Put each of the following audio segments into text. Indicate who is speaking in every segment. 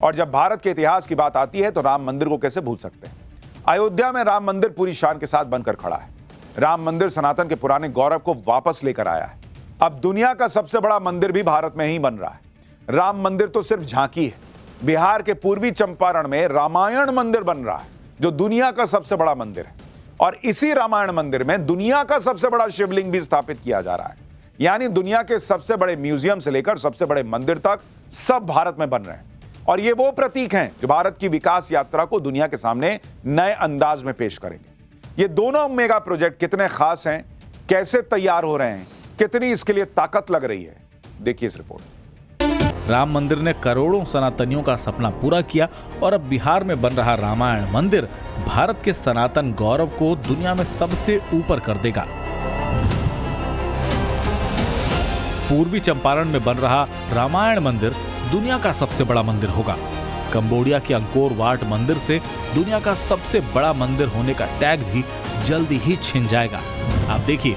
Speaker 1: और जब भारत के इतिहास की बात आती है तो राम मंदिर को कैसे भूल सकते हैं। अयोध्या में राम मंदिर पूरी शान के साथ बनकर खड़ा है। राम मंदिर सनातन के पुराने गौरव को वापस लेकर आया है। अब दुनिया का सबसे बड़ा मंदिर भी भारत में ही बन रहा है। राम मंदिर तो सिर्फ झांकी है। बिहार के पूर्वी चंपारण में रामायण मंदिर बन रहा है, जो दुनिया का सबसे बड़ा मंदिर है। और इसी रामायण मंदिर में दुनिया का सबसे बड़ा शिवलिंग भी स्थापित किया जा रहा है। यानी दुनिया के सबसे बड़े म्यूजियम से लेकर सबसे बड़े मंदिर तक सब भारत में बन रहे हैं। और ये वो प्रतीक हैं जो भारत की विकास यात्रा को दुनिया के सामने नए अंदाज में पेश करेंगे। ये दोनों मेगा प्रोजेक्ट कितने खास हैं, कैसे तैयार हो रहे हैं, कितनी इसके लिए ताकत लग रही है, देखिए इस रिपोर्ट।
Speaker 2: राम मंदिर ने करोड़ों सनातनियों का सपना पूरा किया और अब बिहार में बन रहा रामायण मंदिर भारत के सनातन गौरव को दुनिया में सबसे ऊपर कर देगा। पूर्वी चंपारण में बन रहा रामायण मंदिर दुनिया का सबसे बड़ा मंदिर होगा। कंबोडिया के अंकोर वाट मंदिर से दुनिया का सबसे बड़ा मंदिर होने का टैग भी जल्दी ही छिन जाएगा। आप देखिए,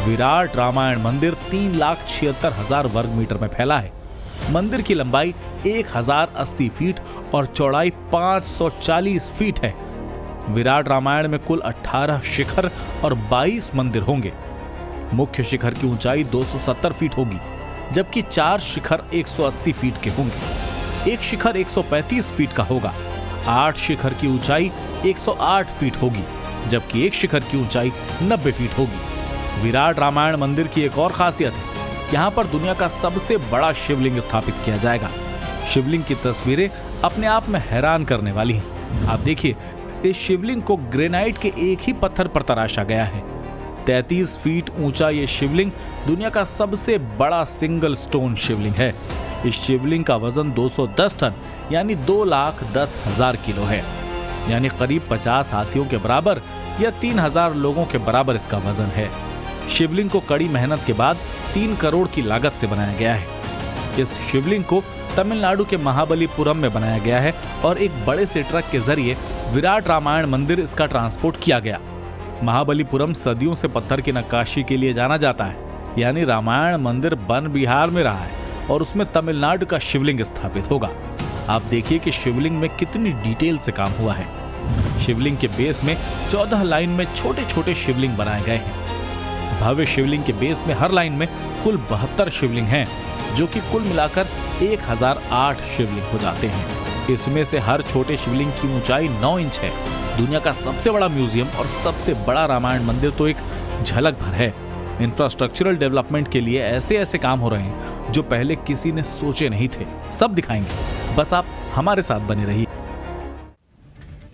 Speaker 2: विराट रामायण मंदिर 3,76,000 वर्ग मीटर में फैला है। मंदिर की लंबाई 1,080 फीट और चौड़ाई 540 फीट है। विराट रामायण में कुल 18 शिखर और 22 मंदिर होंगे। मुख्य शिखर की ऊंचाई 270 फीट होगी, जबकि 4 शिखर 180 फीट के होंगे। एक शिखर 135 फीट का होगा। 8 शिखर की ऊंचाई 108 फीट होगी, जबकि एक शिखर की ऊंचाई 90 फीट होगी। विराट रामायण मंदिर की एक और खासियत है, यहाँ पर दुनिया का सबसे बड़ा शिवलिंग स्थापित किया जाएगा। शिवलिंग की तस्वीरें अपने आप में हैरान करने वाली हैं। आप देखिए, इस शिवलिंग को ग्रेनाइट के एक ही पत्थर पर तराशा गया है। 33 फीट ऊंचा ये शिवलिंग दुनिया का सबसे बड़ा सिंगल स्टोन शिवलिंग है। इस शिवलिंग का वजन 210 टन यानी 2,10,000 किलो है, यानी करीब 50 हाथियों के बराबर या 3,000 लोगों के बराबर इसका वजन है। शिवलिंग को कड़ी मेहनत के बाद 3 करोड़ की लागत से बनाया गया है। इस शिवलिंग को तमिलनाडु के महाबलीपुरम में बनाया गया है और एक बड़े से ट्रक के जरिए विराट रामायण मंदिर इसका ट्रांसपोर्ट किया गया। महाबलीपुरम सदियों से पत्थर की नक्काशी के लिए जाना जाता है, यानी रामायण मंदिर बन बिहार में रहा है और उसमें तमिलनाडु का शिवलिंग स्थापित होगा। आप देखिए कि शिवलिंग में कितनी डिटेल से काम हुआ है। शिवलिंग के बेस में 14 लाइन में छोटे छोटे शिवलिंग बनाए गए हैं। भव्य शिवलिंग के बेस में हर लाइन में कुल 72 शिवलिंग हैं, जो कि कुल मिलाकर 1008 शिवलिंग हो जाते हैं। इसमें से हर छोटे शिवलिंग की ऊंचाई 9 इंच है। दुनिया का सबसे बड़ा म्यूजियम और सबसे बड़ा रामायण मंदिर तो एक झलक भर है। इंफ्रास्ट्रक्चरल डेवलपमेंट के लिए ऐसे ऐसे काम हो रहे हैं जो पहले किसी ने सोचे नहीं थे। सब दिखाएंगे, बस आप हमारे साथ बने रहिए।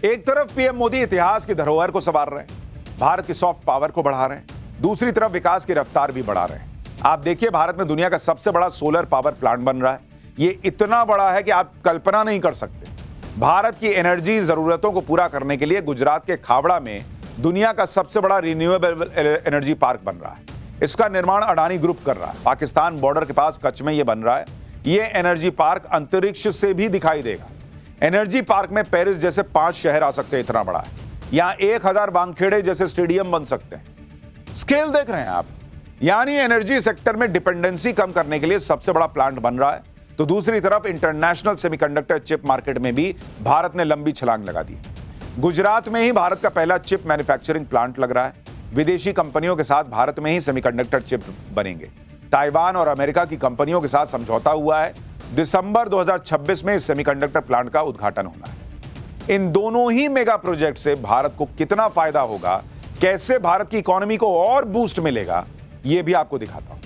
Speaker 1: एक तरफ पीएम मोदी इतिहास की धरोहर को संवार रहे हैं, भारत की सॉफ्ट पावर को बढ़ा रहे हैं, दूसरी तरफ विकास की रफ्तार भी बढ़ा रहे हैं। आप देखिए, भारत में दुनिया का सबसे बड़ा सोलर पावर प्लांट बन रहा है। ये इतना बड़ा है कि आप कल्पना नहीं कर सकते। भारत की एनर्जी जरूरतों को पूरा करने के लिए गुजरात के खावड़ा में दुनिया का सबसे बड़ा रिन्यूएबल एनर्जी पार्क बन रहा है। इसका निर्माण अडानी ग्रुप कर रहा है। पाकिस्तान बॉर्डर के पास कच्छ में यह बन रहा है। यह एनर्जी पार्क अंतरिक्ष से भी दिखाई देगा। एनर्जी पार्क में पेरिस जैसे 5 शहर आ सकते हैं, इतना बड़ा है। यहां 1000 वानखेड़े जैसे स्टेडियम बन सकते हैं। स्केल देख रहे हैं आप। यानी एनर्जी सेक्टर में डिपेंडेंसी कम करने के लिए सबसे बड़ा प्लांट बन रहा है। तो दूसरी तरफ इंटरनेशनल सेमीकंडक्टर चिप मार्केट में भी भारत ने लंबी छलांग लगा दी। गुजरात में ही भारत का पहला चिप मैन्युफैक्चरिंग प्लांट लग रहा है। विदेशी कंपनियों के साथ भारत में ही सेमीकंडक्टर चिप बनेंगे। ताइवान और अमेरिका की कंपनियों के साथ समझौता हुआ है। दिसंबर 2026 में इस सेमीकंडक्टर प्लांट का उद्घाटन होना है। इन दोनों ही मेगा प्रोजेक्ट से भारत को कितना फायदा होगा, कैसे भारत की इकोनॉमी को और बूस्ट मिलेगा, यह भी आपको दिखाता हूं।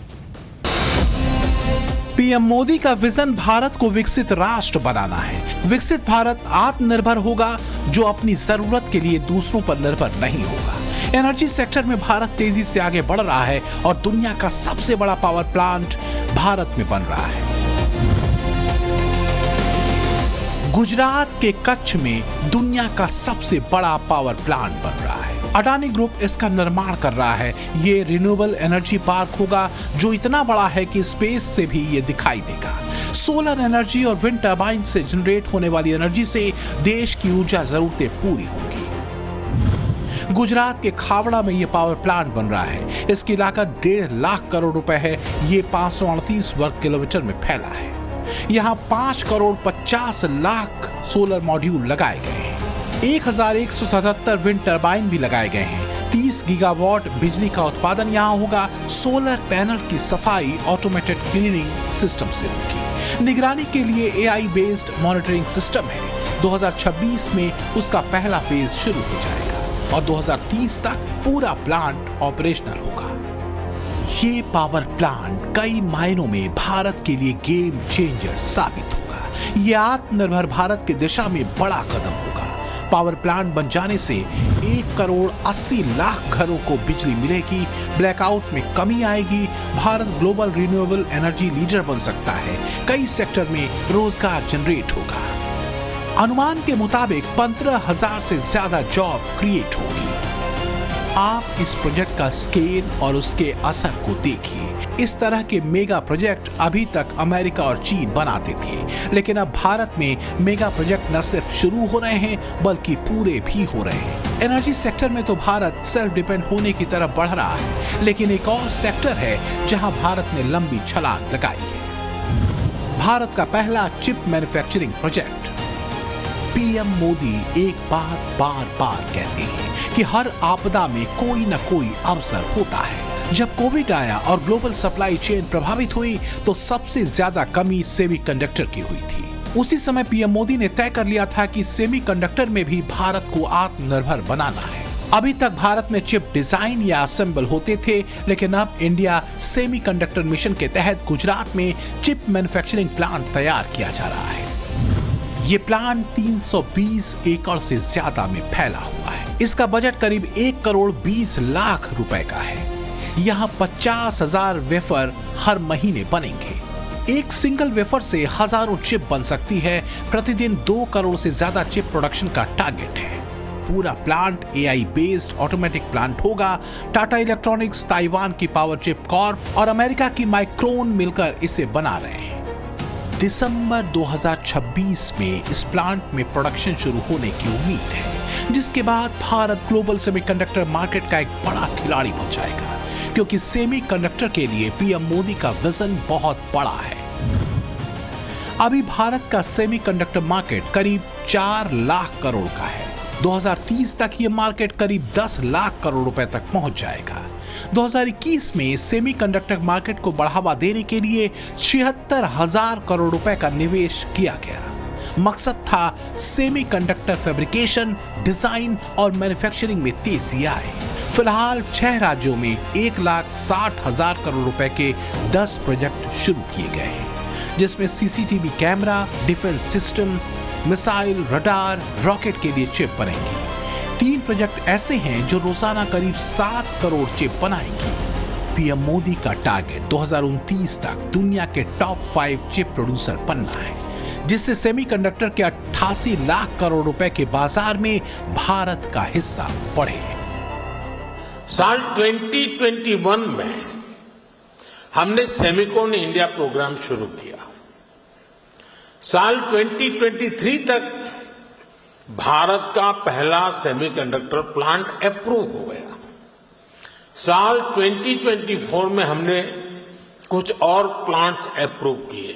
Speaker 3: पीएम मोदी का विजन भारत को विकसित राष्ट्र बनाना है। विकसित भारत आत्मनिर्भर होगा, जो अपनी जरूरत के लिए दूसरों पर निर्भर नहीं होगा। एनर्जी सेक्टर में भारत तेजी से आगे बढ़ रहा है और दुनिया का सबसे बड़ा पावर प्लांट भारत में बन रहा है। गुजरात के कच्छ में दुनिया का सबसे बड़ा पावर प्लांट बन रहा है। अडानी ग्रुप इसका निर्माण कर रहा है। ये रिन्यूएबल एनर्जी पार्क होगा, जो इतना बड़ा है कि स्पेस से भी ये दिखाई देगा। सोलर एनर्जी और विंड टर्बाइन से जनरेट होने वाली एनर्जी से देश की ऊर्जा जरूरतें पूरी होंगी। गुजरात के खावड़ा में ये पावर प्लांट बन रहा है। इसकी लागत 1.5 लाख करोड़ रुपए है। ये 538 वर्ग किलोमीटर में फैला है। यहाँ 5 करोड़ 50 लाख सोलर मॉड्यूल लगाए गए हैं। 1177 विंड टरबाइन भी लगाए गए हैं। 30 गीगावाट बिजली का उत्पादन यहाँ होगा। सोलर पैनल की सफाई ऑटोमेटेड क्लीनिंग सिस्टम से होगी। निगरानी के लिए AI बेस्ड मॉनिटरिंग सिस्टम है। 2026 में उसका पहला फेज शुरू हो जाएगा और 2030 तक पूरा प्लांट ऑपरेशनल होगा। ये पावर प्लांट कई मायनों में भारत के लिए गेम चेंजर साबित होगा। ये आत्मनिर्भर भारत की दिशा में बड़ा कदम होगा। पावर प्लांट बन जाने से 1 करोड़ 80 लाख घरों को बिजली मिलेगी, ब्लैकआउट में कमी आएगी, Bharat global renewable energy leader बन सकता है, कई सेक्टर में रोजगार जनरेट होगा। अनुमान के मुताबिक 15,000 से ज्यादा जॉब क्रिएट होगी। आप इस प्रोजेक्ट का स्केल और उसके असर को देखिए। इस तरह के मेगा प्रोजेक्ट अभी तक अमेरिका और चीन बनाते थे, लेकिन अब भारत में मेगा प्रोजेक्ट न सिर्फ शुरू हो रहे हैं बल्कि पूरे भी हो रहे हैं। एनर्जी सेक्टर में तो भारत सेल्फ डिपेंड होने की तरफ बढ़ रहा है, लेकिन एक और सेक्टर है जहां भारत ने लंबी छलांग लगाई है। भारत का पहला chip manufacturing project. PM Modi एक बात बार बार कहते हैं कि हर आपदा में कोई न कोई अवसर होता है। जब कोविड आया और ग्लोबल सप्लाई चेन प्रभावित हुई तो सबसे ज्यादा कमी सेमीकंडक्टर की हुई थी। उसी समय पीएम मोदी ने तय कर लिया था कि सेमीकंडक्टर में भी भारत को आत्मनिर्भर बनाना है। अभी तक भारत में चिप डिजाइन या असेंबल होते थे, लेकिन अब इंडिया सेमीकंडक्टर मिशन के तहत गुजरात में चिप मैन्युफैक्चरिंग प्लांट तैयार किया जा रहा है। ये प्लांट 320 एकड़ से ज्यादा में फैला हुआ है। इसका बजट करीब 1 करोड़ 20 लाख रुपए का है। यहाँ 50,000 वेफर हर महीने बनेंगे। एक सिंगल वेफर से हजारों चिप बन सकती है। प्रतिदिन 2 करोड़ से ज्यादा चिप प्रोडक्शन का टारगेट है। पूरा plant AI based automatic plant होगा। टाटा इलेक्ट्रॉनिक्स, ताइवान की पावर चिप कॉर्प और अमेरिका की माइक्रोन मिलकर इसे बना रहे हैं। दिसंबर 2026 में इस प्लांट में प्रोडक्शन शुरू होने की उम्मीद है, जिसके बाद भारत ग्लोबल सेमीकंडक्टर मार्केट का एक बड़ा खिलाड़ी बन जाएगा, क्योंकि सेमीकंडक्टर के लिए पीएम मोदी का विजन बहुत बड़ा है। अभी भारत का सेमीकंडक्टर मार्केट करीब 4 लाख करोड़ का है। 2030 तक ये मार्केट करीब 10 लाख करोड़ रुपए तक पहुंच जाएगा। 2021 में सेमीकंडक्टर मार्केट को बढ़ावा देने के लिए 76,000 करोड़ रुपए का निवेश किया गया। मकसद था सेमीकंडक्टर फैब्रिकेशन, डिजाइन और मैन्युफैक्चरिंग में तेजी आए। फिलहाल 6 राज्यों में 1,60,000 करोड़ रुपए के 10 प्रोजेक्ट शुरू किए गए हैं, जिसमें CCTV camera, defence system, missile, radar, rocket के लिए चिप बनेंगी। 3 प्रोजेक्ट ऐसे हैं जो रोजाना करीब 7 करोड़ चिप बनाएंगी। पीएम मोदी का टारगेट 2029 तक दुनिया के टॉप 5 चिप प्रोड्यूसर बनना है, जिससे सेमीकंडक्टर के 88 लाख करोड़ रुपए के बाजार में भारत का हिस्सा बढ़े।
Speaker 4: साल 2021 में हमने सेमिकॉन इंडिया प्रोग्राम शुरू किया। साल 2023 तक भारत का पहला सेमीकंडक्टर प्लांट अप्रूव हो गया। साल 2024 में हमने कुछ और प्लांट्स अप्रूव किए।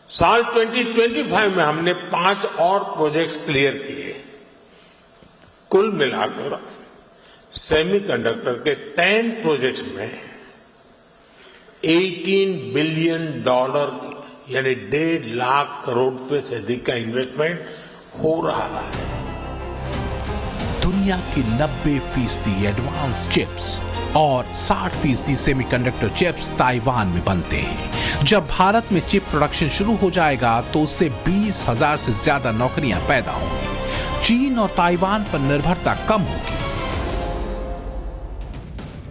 Speaker 4: साल 2025 में हमने 5 और प्रोजेक्ट्स क्लियर किए। कुल मिलाकर सेमीकंडक्टर के 10 प्रोजेक्ट्स में $18 बिलियन यानी 1.5 लाख करोड़ रुपए से अधिक का इन्वेस्टमेंट हो रहा है।
Speaker 3: दुनिया की 90% एडवांस चिप्स और 60% सेमीकंडक्टर चिप्स ताइवान में बनते हैं। जब भारत में चिप प्रोडक्शन शुरू हो जाएगा तो उससे 20,000 से ज्यादा नौकरियां पैदा होंगी। चीन और ताइवान पर निर्भरता कम होगी।